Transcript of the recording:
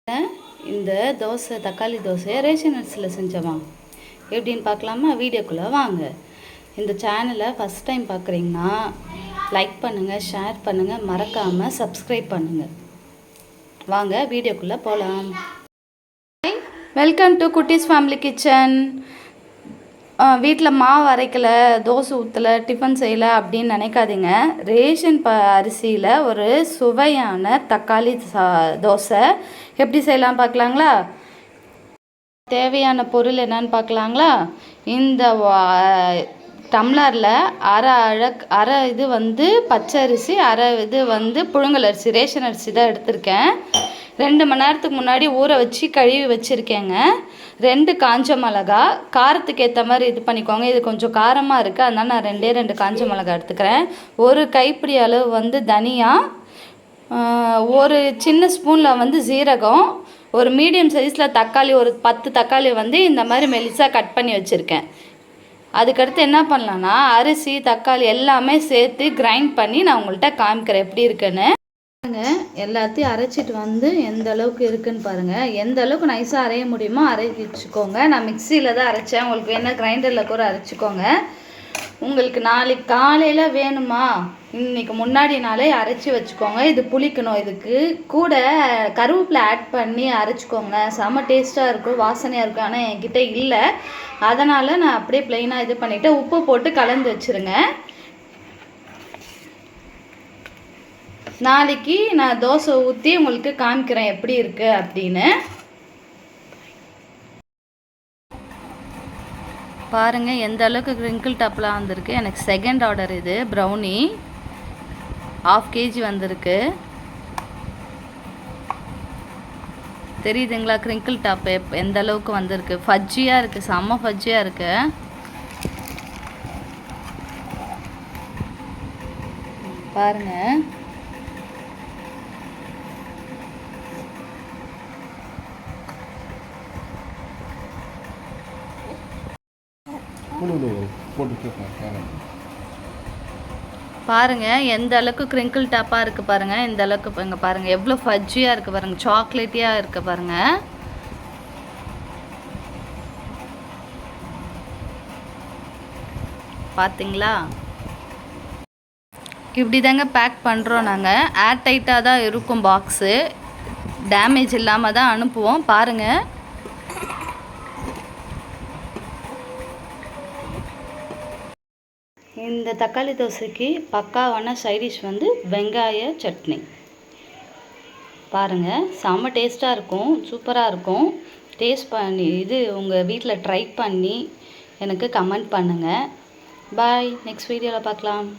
இந்த தோசை தக்காளி தோசையை ரேஷன் அரிசியில் செஞ்சோமா எப்படின்னு பார்க்கலாமா? வீடியோக்குள்ளே வாங்க. இந்த சேனலை ஃபஸ்ட் டைம் பார்க்குறீங்கன்னா லைக் பண்ணுங்கள், ஷேர் பண்ணுங்கள், மறக்காமல் சப்ஸ்கிரைப் பண்ணுங்கள். வாங்க வீடியோக்குள்ளே போகலாம். வெல்கம் டு குட்டீஸ் ஃபேமிலி கிச்சன். வீட்டில் மாவு அரைக்கலை, தோசை ஊற்றலை, டிஃபன் செய்யலை அப்படின்னு நினைக்காதீங்க. ரேஷன் அரிசியில் ஒரு சுவையான தக்காளி தோசை எப்படி செய்யலாம் பார்க்கலாங்களா? தேவையான பொருள் என்னன்னு பார்க்கலாங்களா? இந்த டம்ளரில் அரை இது பச்சை அரிசி, அரை இது புழுங்கல் அரிசி, ரேஷன் அரிசி தான் எடுத்திருக்கேன். 2 மணி நேரத்துக்கு முன்னாடி ஊற வச்சு கழுவி வச்சுருக்கேங்க. 2 காஞ்ச மிளகா, காரத்துக்கு ஏற்ற மாதிரி இது பண்ணிக்கோங்க. இது கொஞ்சம் காரமாக இருக்குது, அதனால் நான் 2 காஞ்ச மிளகா எடுத்துக்கிறேன். ஒரு கைப்பிடி அளவு தனியா, ஒரு சின்ன ஸ்பூனில் சீரகம், ஒரு மீடியம் சைஸில் தக்காளி, ஒரு 10 தக்காளி இந்த மாதிரி மெலிசாக கட் பண்ணி வச்சுருக்கேன். அதுக்கடுத்து என்ன பண்ணலான்னா, அரிசி தக்காளி எல்லாமே சேர்த்து கிரைண்ட் பண்ணி நான் உங்கள்கிட்ட காமிக்கிறேன் எப்படி இருக்குன்னு. எல்லாத்தையும் அரைச்சிட்டு எந்த அளவுக்கு இருக்குன்னு பாருங்கள். எந்த அளவுக்கு நைஸாக அரைய முடியுமோ அரைச்சிக்கோங்க. நான் மிக்சியில் தான் அரைச்சேன், உங்களுக்கு வேணால் கிரைண்டரில் கூட அரைச்சிக்கோங்க. உங்களுக்கு நாளைக்கு காலையில் வேணுமா, இன்றைக்கி முன்னாடி நாளே அரைச்சி வச்சுக்கோங்க. இது புளிக்கணும். இதுக்கு கூட கருவேப்பிலை ஆட் பண்ணி அரைச்சிக்கோங்க. செம்ம டேஸ்ட்டாக இருக்கும், வாசனையாக இருக்கும். ஆனால் என்கிட்ட இல்லை, அதனால் நான் அப்படியே ப்ளெயினாக இது பண்ணிவிட்டு உப்பு போட்டு கலந்து வச்சுருங்க. நாளைக்கு நான் தோசை ஊற்றி உங்களுக்கு காமிக்கிறேன் எப்படி இருக்குது அப்படின்னு. பாருங்கள் எந்த அளவுக்கு கிரிங்கிள் டாப்லாம் வந்திருக்கு. எனக்கு செகண்ட் ஆர்டர் இது. ப்ரௌனி 1/2 kg வந்திருக்கு. தெரியுதுங்களா கிரிங்கிள் டாப்பு எந்த அளவுக்கு வந்திருக்கு? ஃபஜ்ஜியாக இருக்குது, செம்ம ஃபஜ்ஜியாக இருக்குது. பாருங்கள் பாருங்கள் எந்த அளவுக்கு கிரிங்கிள் டாப்பாக இருக்குது பாருங்கள். இந்த அளவுக்கு இங்கே பாருங்கள் எவ்வளோ ஃபஜ்ஜியாக இருக்குது பாருங்கள், சாக்லேட்டியாக இருக்குது பாருங்கள். பார்த்தீங்களா? இப்படி தாங்க பேக் பண்ணுறோம் நாங்கள். ஏர் டைட்டாக தான் இருக்கும் பாக்ஸு, டேமேஜ் இல்லாமல் தான் அனுப்புவோம். பாருங்கள் இந்த தக்காளி தோசைக்கு பக்காவான சைடிஷ் வெங்காய சட்னி. பாருங்கள் செம்ம டேஸ்ட்டாக இருக்கும், சூப்பராக இருக்கும். டேஸ்ட் பண்ணி உங்கள் வீட்டில் ட்ரை பண்ணி எனக்கு கமெண்ட் பண்ணுங்கள். பாய், நெக்ஸ்ட் வீடியோவில் பார்க்கலாம்.